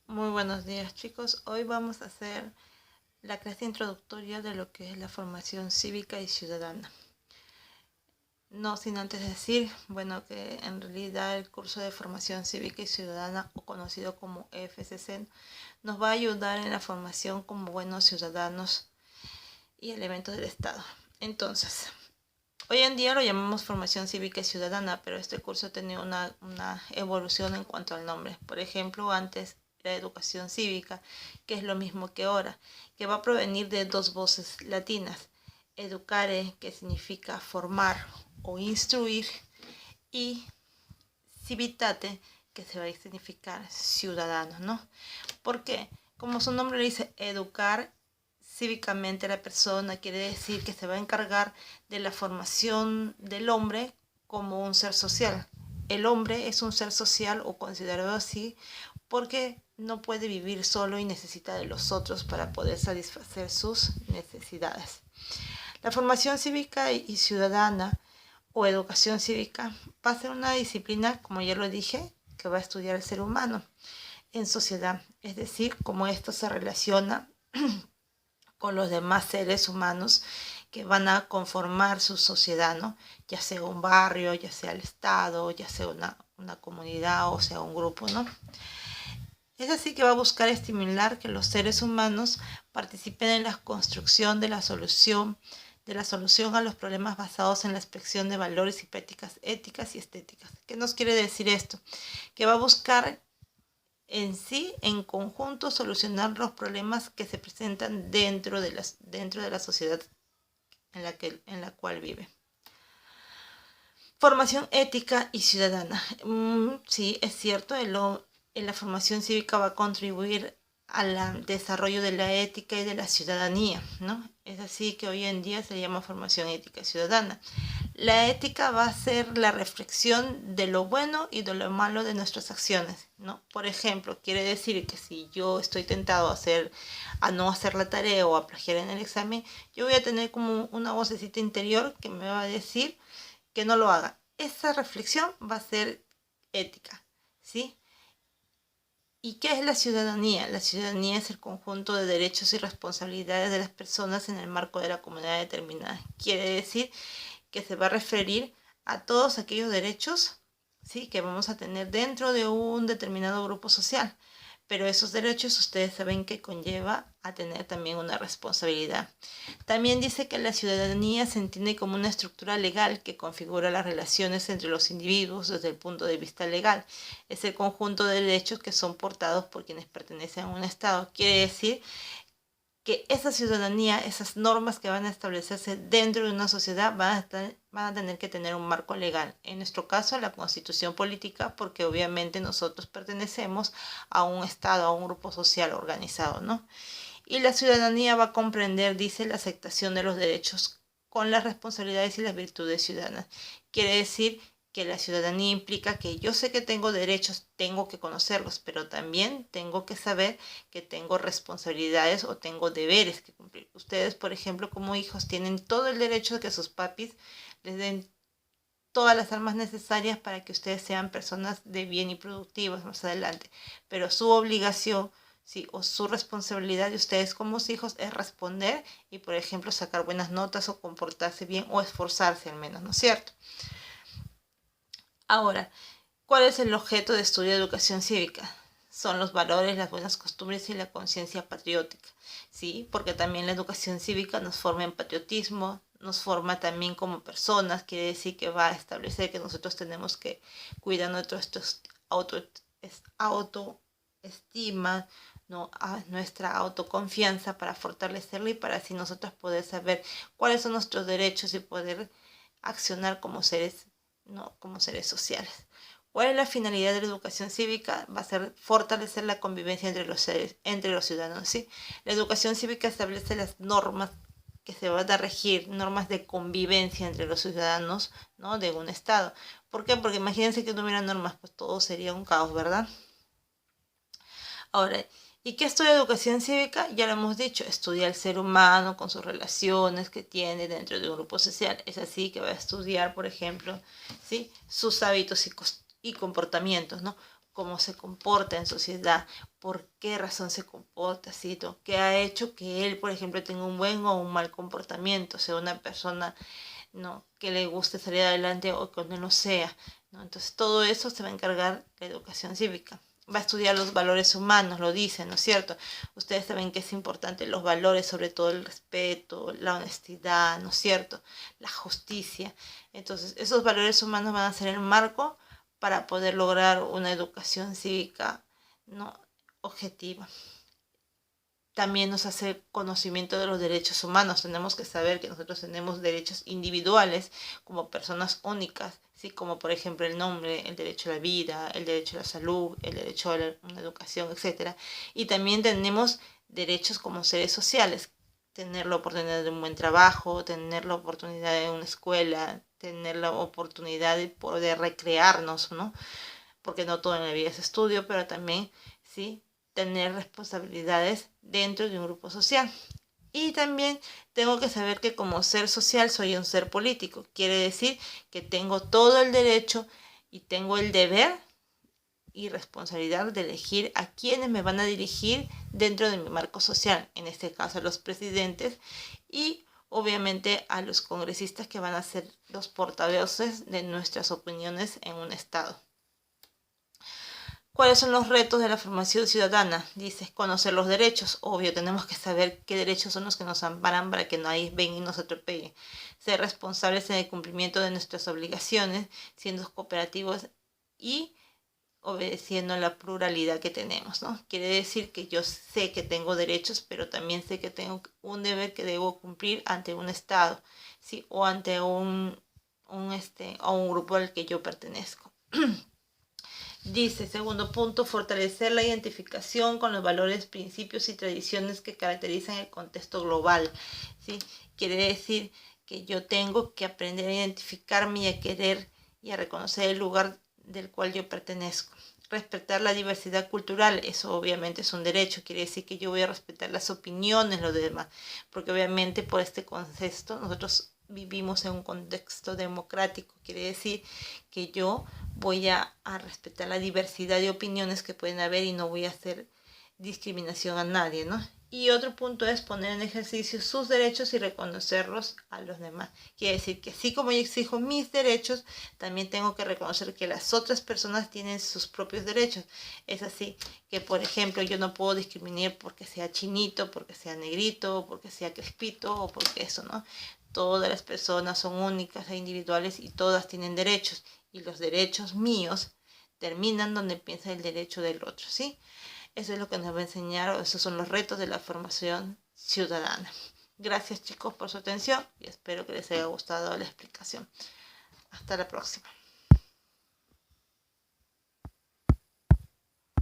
Muy buenos días, chicos. Hoy vamos a hacer la clase introductoria de lo que es la formación cívica y ciudadana. No sin antes decir, que en realidad el curso de formación cívica y ciudadana, o conocido como FCC, nos va a ayudar en la formación como buenos ciudadanos y elementos del Estado. Entonces, hoy en día lo llamamos formación cívica y ciudadana, pero este curso ha tenido una evolución en cuanto al nombre. Por ejemplo, antes era educación cívica, que es lo mismo que ahora, que va a provenir de dos voces latinas. Educare, que significa formar o instruir, y civitate, que se va a significar ciudadano, ¿no? ¿Por qué? Como su nombre le dice, educar cívicamente a la persona quiere decir que se va a encargar de la formación del hombre como un ser social. El hombre es un ser social, o considerado así, porque no puede vivir solo y necesita de los otros para poder satisfacer sus necesidades. La formación cívica y ciudadana o educación cívica va a ser una disciplina, como ya lo dije, que va a estudiar el ser humano en sociedad, es decir, cómo esto se relaciona con los demás seres humanos que van a conformar su sociedad, ¿no? Ya sea un barrio, ya sea el Estado, ya sea una comunidad o sea un grupo, ¿no? Es así que va a buscar estimular que los seres humanos participen en la construcción de la solución a los problemas basados en la expresión de valores y prácticas éticas y estéticas. ¿Qué nos quiere decir esto? Que va a buscar en sí, en conjunto, solucionar los problemas que se presentan dentro de la sociedad en la cual vive. Formación ética y ciudadana. Sí, es cierto, la formación cívica va a contribuir al desarrollo de la ética y de la ciudadanía, ¿no? Es así que hoy en día se llama formación ética ciudadana. La ética va a ser la reflexión de lo bueno y de lo malo de nuestras acciones, ¿no? Por ejemplo, quiere decir que si yo estoy tentado a no hacer la tarea o a plagiar en el examen, yo voy a tener como una vocecita interior que me va a decir que no lo haga. Esa reflexión va a ser ética, ¿sí? ¿Y qué es la ciudadanía? La ciudadanía es el conjunto de derechos y responsabilidades de las personas en el marco de la comunidad determinada. Quiere decir que se va a referir a todos aquellos derechos, ¿sí?, que vamos a tener dentro de un determinado grupo social. Pero esos derechos ustedes saben que conlleva a tener también una responsabilidad. También dice que la ciudadanía se entiende como una estructura legal que configura las relaciones entre los individuos desde el punto de vista legal. Es el conjunto de derechos que son portados por quienes pertenecen a un Estado. Quiere decir que esa ciudadanía, esas normas que van a establecerse dentro de una sociedad van a tener que tener un marco legal. En nuestro caso, la constitución política, porque obviamente nosotros pertenecemos a un Estado, a un grupo social organizado, ¿no? Y la ciudadanía va a comprender, dice, la aceptación de los derechos con las responsabilidades y las virtudes ciudadanas. Quiere decir que la ciudadanía implica que yo sé que tengo derechos, tengo que conocerlos, pero también tengo que saber que tengo responsabilidades o tengo deberes que cumplir. Ustedes, por ejemplo, como hijos, tienen todo el derecho de que sus papis les den todas las armas necesarias para que ustedes sean personas de bien y productivas más adelante. Pero su obligación, sí, o su responsabilidad de ustedes como hijos es responder y, por ejemplo, sacar buenas notas o comportarse bien o esforzarse al menos, ¿no es cierto? Ahora, ¿cuál es el objeto de estudio de educación cívica? Son los valores, las buenas costumbres y la conciencia patriótica, ¿sí? Porque también la educación cívica nos forma en patriotismo, nos forma también como personas, quiere decir que va a establecer que nosotros tenemos que cuidar autoestima, ¿no?, a nuestra autoconfianza para fortalecerla y para así nosotros poder saber cuáles son nuestros derechos y poder accionar como seres, ¿no?, como seres sociales. ¿Cuál es la finalidad de la educación cívica? Va a ser fortalecer la convivencia entre los ciudadanos, ¿sí? La educación cívica establece las normas que se van a regir, normas de convivencia entre los ciudadanos, ¿no?, de un Estado. ¿Por qué? Porque imagínense que no hubiera normas, pues todo sería un caos, ¿verdad? Ahora, ¿y qué estudia educación cívica? Ya lo hemos dicho, estudia el ser humano con sus relaciones que tiene dentro de un grupo social. Es así que va a estudiar, por ejemplo, ¿sí?, sus hábitos y comportamientos, ¿no? cómo se comporta en sociedad, por qué razón se comporta así, ¿no? ¿Qué ha hecho que él, por ejemplo, tenga un buen o un mal comportamiento, sea una persona, ¿no?, que le guste salir adelante o que no lo sea, ¿no? Entonces todo eso se va a encargar la educación cívica. Va a estudiar los valores humanos, lo dice, ¿no es cierto? Ustedes saben que es importante los valores, sobre todo el respeto, la honestidad, ¿no es cierto? La justicia. Entonces, esos valores humanos van a ser el marco para poder lograr una educación cívica, ¿no?, objetiva. También nos hace conocimiento de los derechos humanos. Tenemos que saber que nosotros tenemos derechos individuales como personas únicas, ¿sí? Como por ejemplo el nombre, el derecho a la vida, el derecho a la salud, el derecho a una educación, etc. Y también tenemos derechos como seres sociales, tener la oportunidad de un buen trabajo, tener la oportunidad de una escuela, tener la oportunidad de poder recrearnos, ¿no? Porque no todo en la vida es estudio, pero también, ¿sí?, tener responsabilidades dentro de un grupo social. Y también tengo que saber que como ser social soy un ser político. Quiere decir que tengo todo el derecho y tengo el deber y responsabilidad de elegir a quienes me van a dirigir dentro de mi marco social, en este caso a los presidentes y obviamente a los congresistas que van a ser los portavoces de nuestras opiniones en un estado. ¿Cuáles son los retos de la formación ciudadana? Dice, conocer los derechos. Obvio, tenemos que saber qué derechos son los que nos amparan para que nadie venga y nos atropelle. Ser responsables en el cumplimiento de nuestras obligaciones, siendo cooperativos y obedeciendo la pluralidad que tenemos, ¿no? Quiere decir que yo sé que tengo derechos, pero también sé que tengo un deber que debo cumplir ante un Estado, ¿sí? O ante un grupo al que yo pertenezco. Dice, segundo punto, fortalecer la identificación con los valores, principios y tradiciones que caracterizan el contexto global, ¿sí? Quiere decir que yo tengo que aprender a identificarme y a querer y a reconocer el lugar del cual yo pertenezco. Respetar la diversidad cultural, eso obviamente es un derecho, quiere decir que yo voy a respetar las opiniones de los demás, porque obviamente por este contexto nosotros vivimos en un contexto democrático, quiere decir que yo voy a respetar la diversidad de opiniones que pueden haber y no voy a hacer discriminación a nadie, ¿no? Y otro punto es poner en ejercicio sus derechos y reconocerlos a los demás. Quiere decir que así como yo exijo mis derechos, también tengo que reconocer que las otras personas tienen sus propios derechos. Es así que, por ejemplo, yo no puedo discriminar porque sea chinito, porque sea negrito, porque sea crespito o porque eso, ¿no? Todas las personas son únicas e individuales y todas tienen derechos. Y los derechos míos terminan donde empieza el derecho del otro, ¿sí? Eso es lo que nos va a enseñar, esos son los retos de la formación ciudadana. Gracias, chicos, por su atención y espero que les haya gustado la explicación. Hasta la próxima.